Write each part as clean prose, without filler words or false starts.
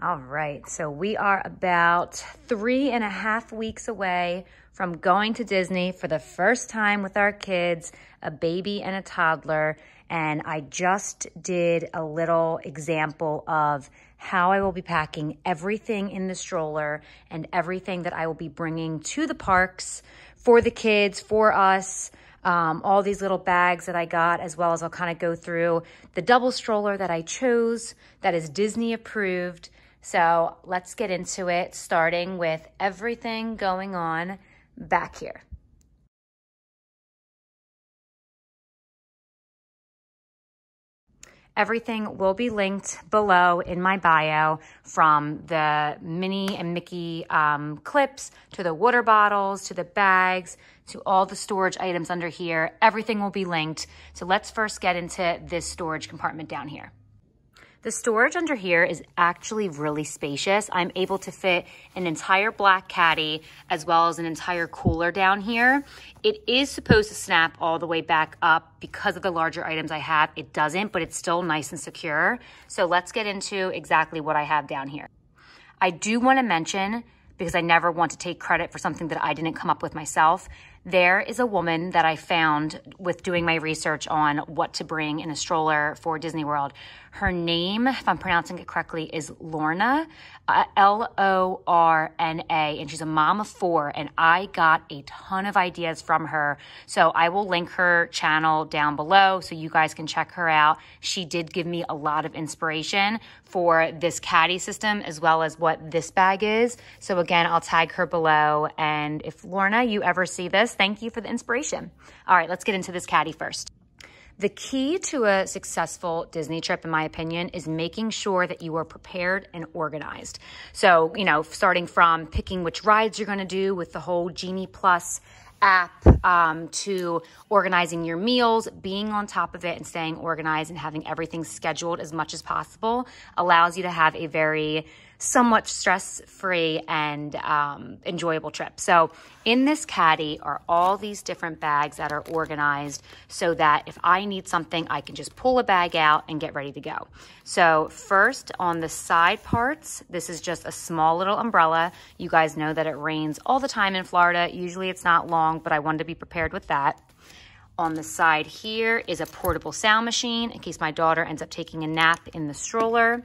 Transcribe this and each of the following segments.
All right, so we are about 3.5 weeks away from going to Disney for the first time with our kids, a baby and a toddler. And I just did a little example of how I will be packing everything in the stroller and everything that I will be bringing to the parks for the kids, for us. All these little bags that I got, as well as I'll kind of go through the double stroller that I chose that is Disney approved. So let's get into it, starting with everything going on back here. Everything will be linked below in my bio, from the Minnie and Mickey clips to the water bottles to the bags to all the storage items under here. Everything will be linked. So let's first get into this storage compartment down here. The storage under here is actually really spacious. I'm able to fit an entire black caddy as well as an entire cooler down here. It is supposed to snap all the way back up because of the larger items I have. It doesn't, but it's still nice and secure. So let's get into exactly what I have down here. I do want to mention, because I never want to take credit for something that I didn't come up with myself, there is a woman that I found with doing my research on what to bring in a stroller for Disney World. Her name, if I'm pronouncing it correctly, is Lorna, L-O-R-N-A, and she's a mom of 4, and I got a ton of ideas from her. So I will link her channel down below so you guys can check her out. She did give me a lot of inspiration for this caddy system as well as what this bag is. So again, I'll tag her below, and if Lorna, you ever see this, thank you for the inspiration. All right, let's get into this caddy first. The key to a successful Disney trip, in my opinion, is making sure that you are prepared and organized. So, starting from picking which rides you're going to do with the whole Genie Plus app, to organizing your meals, being on top of it and staying organized and having everything scheduled as much as possible allows you to have a very somewhat stress-free and enjoyable trip. So in this caddy are all these different bags that are organized so that if I need something, I can just pull a bag out and get ready to go. So first, on the side parts, this is just a small little umbrella. You guys know that it rains all the time in Florida. Usually it's not long, but I wanted to be prepared with that. On the side here is a portable sound machine in case my daughter ends up taking a nap in the stroller,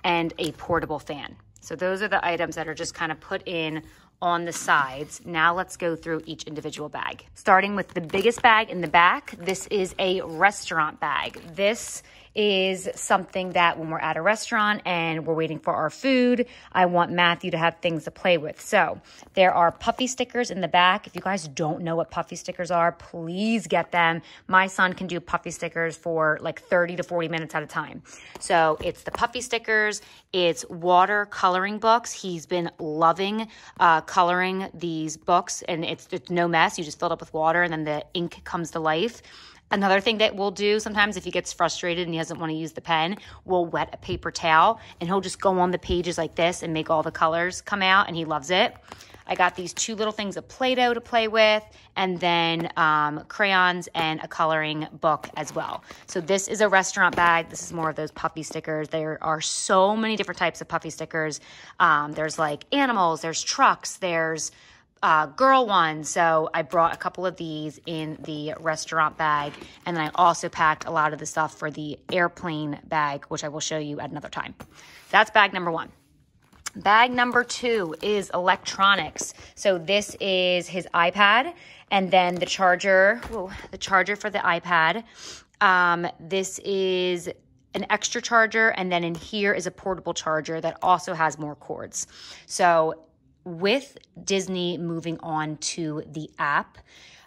and a portable fan. So those are the items that are just kind of put in on the sides. Now let's go through each individual bag. Starting with the biggest bag in the back, this is a restaurant bag. This is something that when we're at a restaurant and we're waiting for our food, I want Matthew to have things to play with. So there are puffy stickers in the back. If you guys don't know what puffy stickers are, please get them. My son can do puffy stickers for like 30 to 40 minutes at a time. So it's the puffy stickers, it's water coloring books. He's been loving coloring these books, and it's no mess. You just fill it up with water and then the ink comes to life. Another thing that we'll do sometimes if he gets frustrated and he doesn't want to use the pen, we'll wet a paper towel and he'll just go on the pages like this and make all the colors come out, and he loves it. I got these 2 little things of Play-Doh to play with, and then crayons and a coloring book as well. So this is a restaurant bag. This is more of those puffy stickers. There are so many different types of puffy stickers. There's like animals, there's trucks, there's girl ones. So I brought a couple of these in the restaurant bag, and then I also packed a lot of the stuff for the airplane bag, which I will show you at another time. That's bag number 1. Bag number 2 is electronics. So this is his iPad, and then the charger, the charger for the iPad. This is an extra charger, and then in here is a portable charger that also has more cords. So with Disney moving on to the app,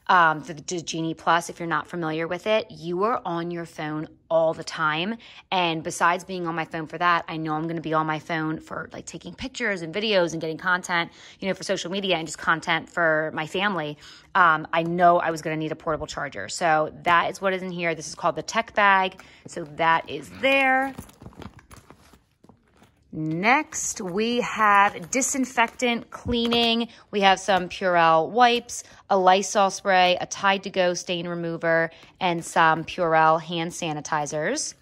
the Genie Plus, if you're not familiar with it, you are on your phone all the time. And besides being on my phone for that, I know I'm going to be on my phone for like taking pictures and videos and getting content, for social media and just content for my family. I know I was going to need a portable charger. So that is what is in here. This is called the tech bag. So that is there. Next, we have disinfectant cleaning. We have some Purell wipes, a Lysol spray, a Tide to Go stain remover, and some Purell hand sanitizers.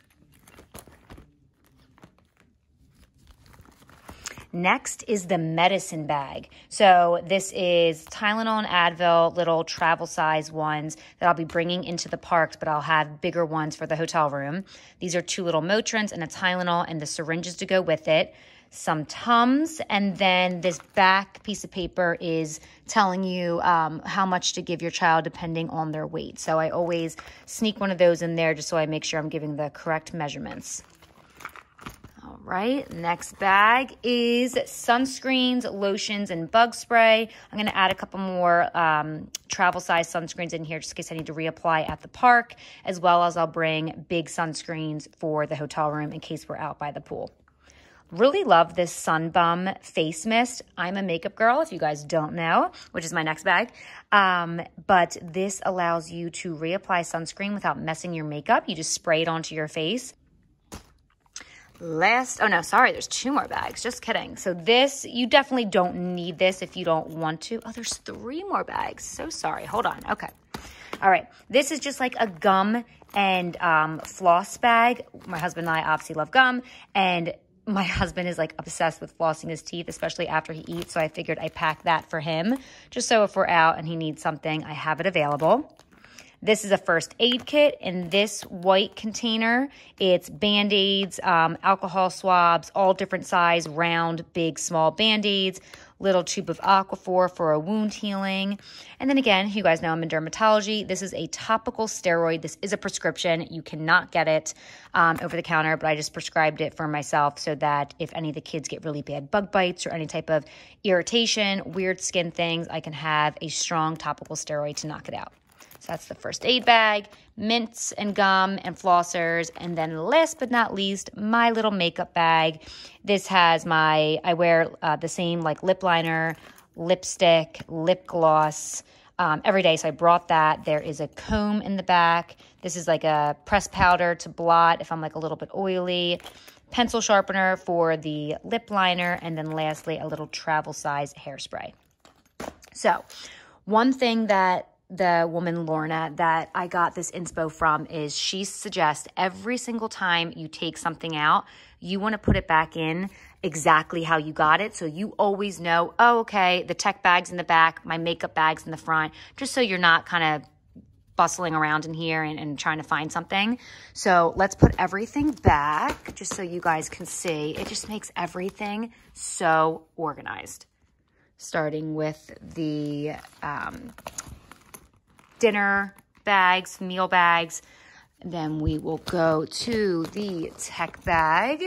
Next is the medicine bag. So this is Tylenol and Advil, little travel size ones that I'll be bringing into the parks, but I'll have bigger ones for the hotel room. These are 2 little Motrins and a Tylenol and the syringes to go with it. Some Tums, and then this back piece of paper is telling you how much to give your child depending on their weight. So I always sneak one of those in there just so I make sure I'm giving the correct measurements. All right, next bag is sunscreens, lotions, and bug spray. I'm going to add a couple more travel size sunscreens in here just in case I need to reapply at the park, as well as I'll bring big sunscreens for the hotel room in case we're out by the pool. Really love this Sun Bum face mist. I'm a makeup girl, if you guys don't know, which is my next bag. But this allows you to reapply sunscreen without messing your makeup. You just spray it onto your face. Oh no, sorry, there's 2 more bags. Just kidding. So this, you definitely don't need this if you don't want to. Oh, there's 3 more bags. So sorry. Hold on. Okay. All right. This is just like a gum and floss bag. My husband and I obviously love gum, and my husband is like obsessed with flossing his teeth, especially after he eats. So I figured I'd pack that for him just so if we're out and he needs something, I have it available. This is a first aid kit in this white container. It's Band-Aids, alcohol swabs, all different size, round, big, small Band-Aids, little tube of Aquaphor for a wound healing. And then again, you guys know I'm in dermatology. This is a topical steroid. This is a prescription. You cannot get it over the counter, but I just prescribed it for myself so that if any of the kids get really bad bug bites or any type of irritation, weird skin things, I can have a strong topical steroid to knock it out. So that's the first aid bag, mints and gum and flossers. And then last but not least, my little makeup bag. This has I wear the same like lip liner, lipstick, lip gloss every day. So I brought that. There is a comb in the back. This is like a pressed powder to blot if I'm like a little bit oily. Pencil sharpener for the lip liner. And then lastly, a little travel size hairspray. So one thing that the woman Lorna that I got this inspo from is she suggests every single time you take something out, you want to put it back in exactly how you got it. So you always know, oh, okay, the tech bag's in the back, my makeup bag's in the front, just so you're not kind of bustling around in here and trying to find something. So let's put everything back just so you guys can see. It just makes everything so organized. Starting with the dinner bags, meal bags. Then we will go to the tech bag.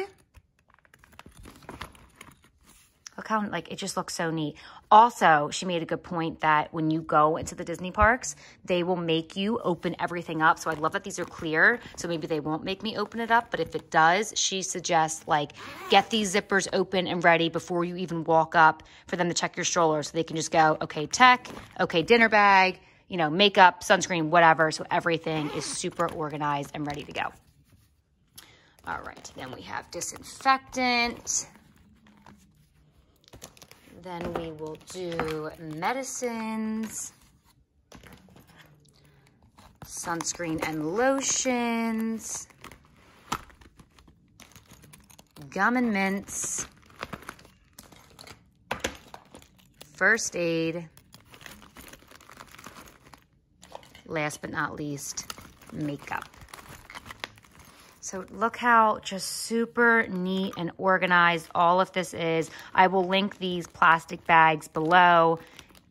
Look how, like, it just looks so neat. Also, she made a good point that when you go into the Disney parks, they will make you open everything up. So I love that these are clear. So maybe they won't make me open it up. But if it does, she suggests, like, get these zippers open and ready before you even walk up for them to check your stroller. So they can just go, okay, tech, okay, dinner bag, you know, makeup, sunscreen, whatever. So everything is super organized and ready to go. All right, then we have disinfectant. Then we will do medicines, sunscreen and lotions, gum and mints, first aid, last but not least, makeup. So look how just super neat and organized all of this is. I will link these plastic bags below.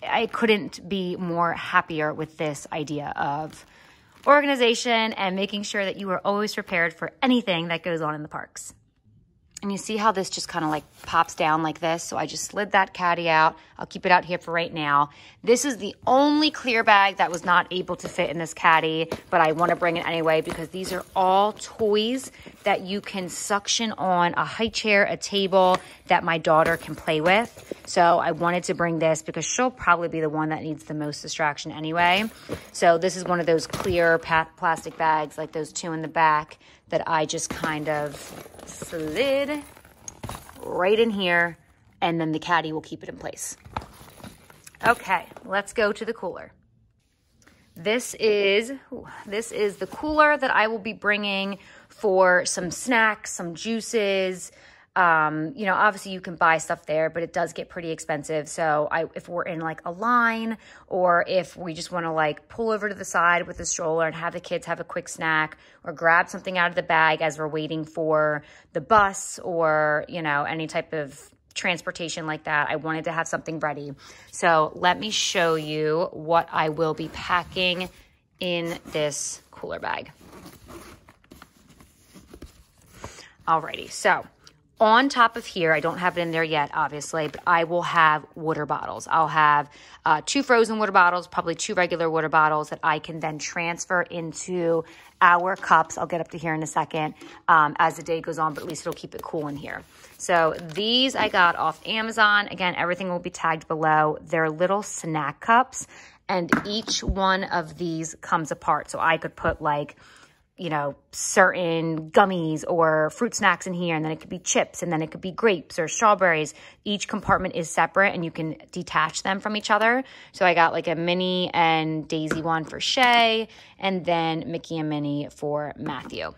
I couldn't be more happier with this idea of organization and making sure that you are always prepared for anything that goes on in the parks. And you see how this just kind of like pops down like this. So I just slid that caddy out. I'll keep it out here for right now. This is the only clear bag that was not able to fit in this caddy, but I want to bring it anyway because these are all toys that you can suction on a high chair, a table that my daughter can play with. So I wanted to bring this because she'll probably be the one that needs the most distraction anyway. So this is one of those clear plastic bags like those 2 in the back that I just kind of slid right in here, and then the caddy will keep it in place. Okay, let's go to the cooler. This is the cooler that I will be bringing for some snacks, some juices, You know, obviously you can buy stuff there, but it does get pretty expensive. So if we're in like a line, or if we just want to like pull over to the side with the stroller and have the kids have a quick snack, or grab something out of the bag as we're waiting for the bus, or, you know, any type of transportation like that, I wanted to have something ready. So let me show you what I will be packing in this cooler bag. Alrighty, so on top of here, I don't have it in there yet, obviously, but I will have water bottles. I'll have 2 frozen water bottles, probably 2 regular water bottles that I can then transfer into our cups. I'll get up to here in a second as the day goes on, but at least it'll keep it cool in here. So these I got off Amazon. Again, everything will be tagged below. They're little snack cups, and each one of these comes apart. So I could put like, you know, certain gummies or fruit snacks in here, and then it could be chips, and then it could be grapes or strawberries. Each compartment is separate, and you can detach them from each other. So I got like a Minnie and Daisy one for Shay, and then Mickey and Minnie for Matthew.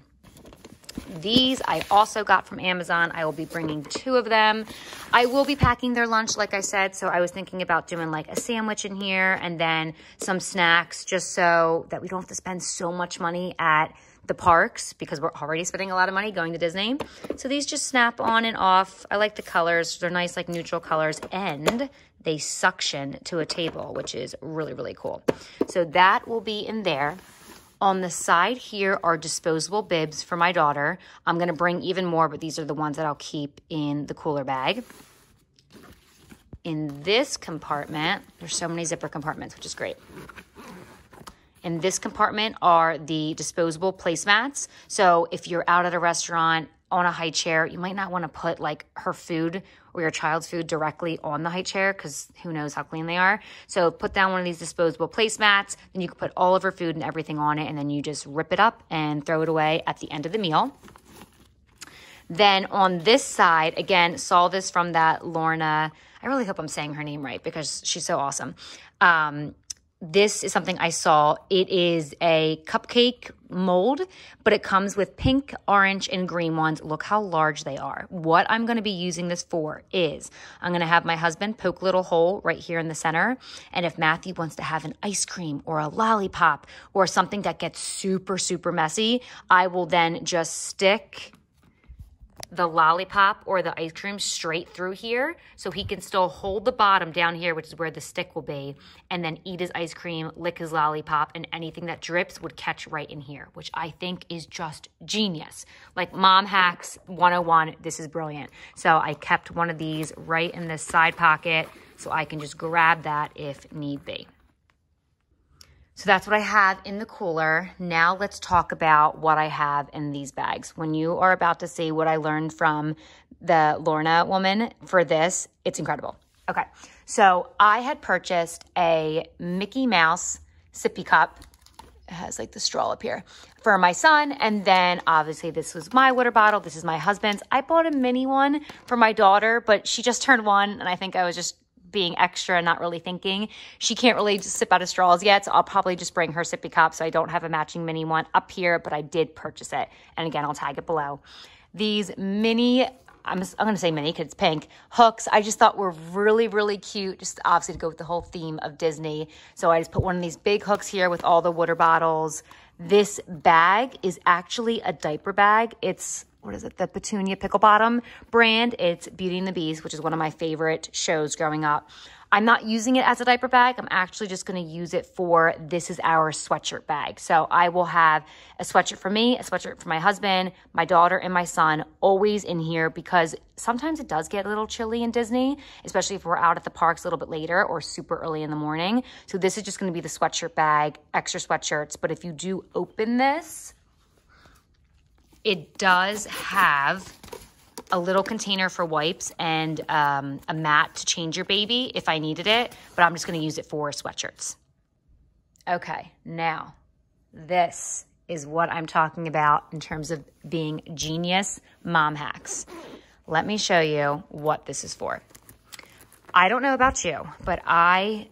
These I also got from Amazon. I will be bringing 2 of them. I will be packing their lunch, like I said, so I was thinking about doing like a sandwich in here and then some snacks, just so that we don't have to spend so much money at the parks, because we're already spending a lot of money going to Disney. So these just snap on and off. I like the colors. They're nice, like neutral colors, and they suction to a table, which is really, really cool. So that will be in there. On the side here are disposable bibs for my daughter. I'm going to bring even more, but these are the ones that I'll keep in the cooler bag. In this compartment, there's so many zipper compartments, which is great. In this compartment are the disposable placemats. So if you're out at a restaurant on a high chair, you might not want to put like her food or your child's food directly on the high chair, because who knows how clean they are. So put down one of these disposable placemats, then you can put all of her food and everything on it, and then you just rip it up and throw it away at the end of the meal. Then on this side, again, saw this from that Lorna, I really hope I'm saying her name right because she's so awesome. This is something I saw. It is a cupcake mold, but it comes with pink, orange, and green ones. Look how large they are. What I'm going to be using this for is I'm going to have my husband poke a little hole right here in the center. And if Matthew wants to have an ice cream or a lollipop or something that gets super, super messy, I will then just stick the lollipop or the ice cream straight through here, so he can still hold the bottom down here, which is where the stick will be, and then eat his ice cream, lick his lollipop, and anything that drips would catch right in here, which I think is just genius. Like mom hacks 101, this is brilliant. So I kept one of these right in this side pocket so I can just grab that if need be. So that's what I have in the cooler. Now let's talk about what I have in these bags. When you are about to see what I learned from the Lorna woman for this, it's incredible. Okay, so I had purchased a Mickey Mouse sippy cup. It has like the straw up here for my son. And then obviously this was my water bottle. This is my husband's. I bought a mini one for my daughter, but she just turned 1, and I think I was just being extra and not really thinking. She can't really just sip out of straws yet, so I'll probably just bring her sippy cup, so I don't have a matching mini one up here, but I did purchase it. And again, I'll tag it below. These mini, I'm going to say mini because it's pink, hooks, I just thought were really, really cute, just obviously to go with the whole theme of Disney. So I just put one of these big hooks here with all the water bottles. This bag is actually a diaper bag. It's, what is it, the Petunia Pickle Bottom brand. It's Beauty and the Beast, which is one of my favorite shows growing up. I'm not using it as a diaper bag. I'm actually just going to use it for, this is our sweatshirt bag. So I will have a sweatshirt for me, a sweatshirt for my husband, my daughter, and my son always in here, because sometimes it does get a little chilly in Disney, especially if we're out at the parks a little bit later or super early in the morning. So this is just going to be the sweatshirt bag, extra sweatshirts. But if you do open this, it does have a little container for wipes and a mat to change your baby if I needed it, but I'm just going to use it for sweatshirts. Okay, now this is what I'm talking about in terms of being genius mom hacks. Let me show you what this is for. I don't know about you, but I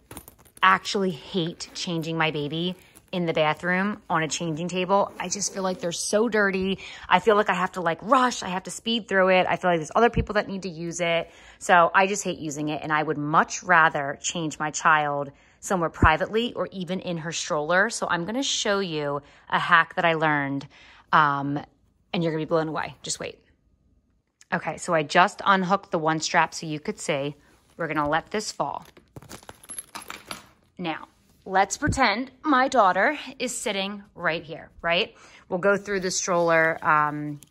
actually hate changing my baby in the bathroom on a changing table. I just feel like they're so dirty. I feel like I have to like rush. I have to speed through it. I feel like there's other people that need to use it. So I just hate using it. And I would much rather change my child somewhere privately or even in her stroller. So I'm going to show you a hack that I learned, and you're going to be blown away. Just wait. Okay, so I just unhooked the one strap so you could see. We're going to let this fall. Now, let's pretend my daughter is sitting right here, right? We'll go through the stroller,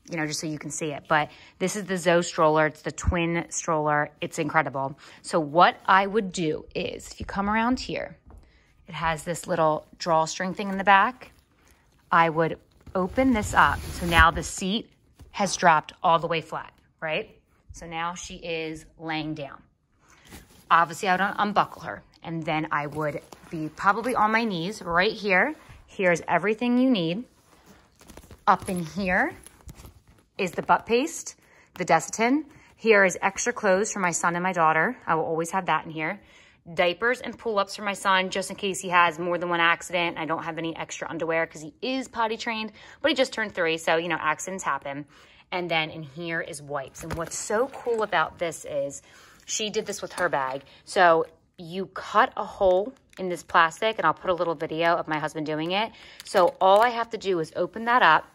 you know, just so you can see it. But this is the Zoe stroller. It's the twin stroller. It's incredible. So what I would do is, if you come around here, it has this little drawstring thing in the back. I would open this up. So now the seat has dropped all the way flat, right? So now she is laying down. Obviously, I would unbuckle her. And then I would be probably on my knees right here. Here's everything you need. Up in here is the butt paste, the Desitin. Here is extra clothes for my son and my daughter. I will always have that in here. Diapers and pull-ups for my son, just in case he has more than one accident. I don't have any extra underwear because he is potty trained, but he just turned 3, so, you know, accidents happen. And then in here is wipes. And what's so cool about this is she did this with her bag. So you cut a hole in this plastic, and I'll put a little video of my husband doing it. So all I have to do is open that up.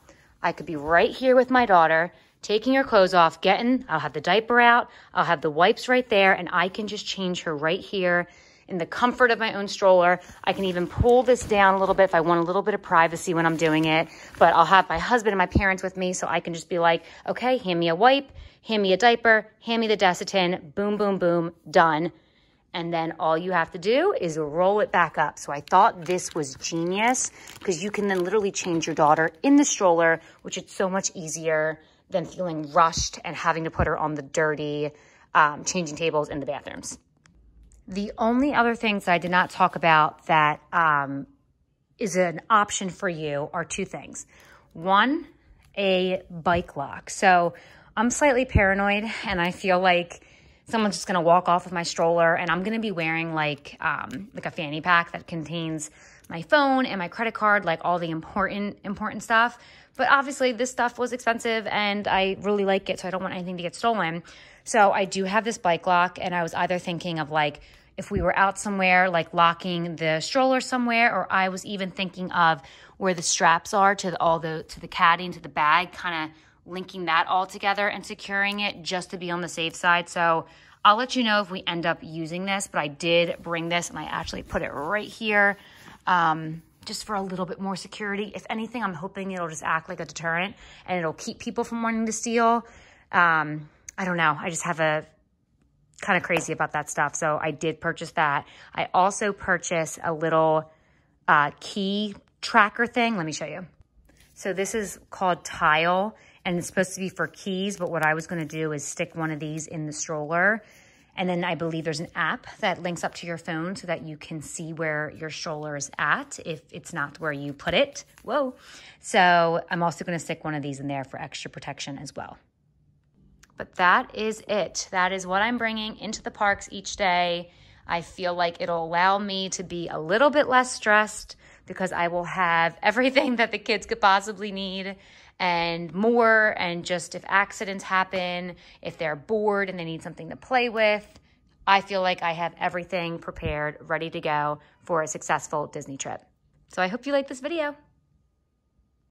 I could be right here with my daughter, taking her clothes off, I'll have the diaper out, I'll have the wipes right there, and I can just change her right here in the comfort of my own stroller. I can even pull this down a little bit if I want a little bit of privacy when I'm doing it, but I'll have my husband and my parents with me, so I can just be like, okay, hand me a wipe, hand me a diaper, hand me the Desitin, boom, boom, boom, done. And then all you have to do is roll it back up. So I thought this was genius because you can then literally change your daughter in the stroller, which is so much easier than feeling rushed and having to put her on the dirty changing tables in the bathrooms. The only other things I did not talk about that is an option for you are 2 things. One, a bike lock. So I'm slightly paranoid, and I feel like someone's just going to walk off with my stroller, and I'm going to be wearing like a fanny pack that contains my phone and my credit card, like all the important stuff. But obviously this stuff was expensive and I really like it, so I don't want anything to get stolen. So I do have this bike lock, and I was either thinking of like if we were out somewhere, like locking the stroller somewhere, or I was even thinking of where the straps are to the caddy and to the bag, kind of linking that all together and securing it just to be on the safe side. So I'll let you know if we end up using this, but I did bring this and I actually put it right here just for a little bit more security. If anything, I'm hoping it'll just act like a deterrent and it'll keep people from wanting to steal. I don't know. I just have a kind of crazy about that stuff. So I did purchase that. I also purchased a little key tracker thing. Let me show you. So this is called Tile, and it's supposed to be for keys, but what I was going to do is stick one of these in the stroller. And then I believe there's an app that links up to your phone so that you can see where your stroller is at if it's not where you put it. Whoa. So I'm also going to stick one of these in there for extra protection as well. But that is it. That is what I'm bringing into the parks each day. I feel like it'll allow me to be a little bit less stressed because I will have everything that the kids could possibly need and more. And just if accidents happen, if they're bored and they need something to play with, I feel like I have everything prepared, ready to go for a successful Disney trip. So I hope you like this video.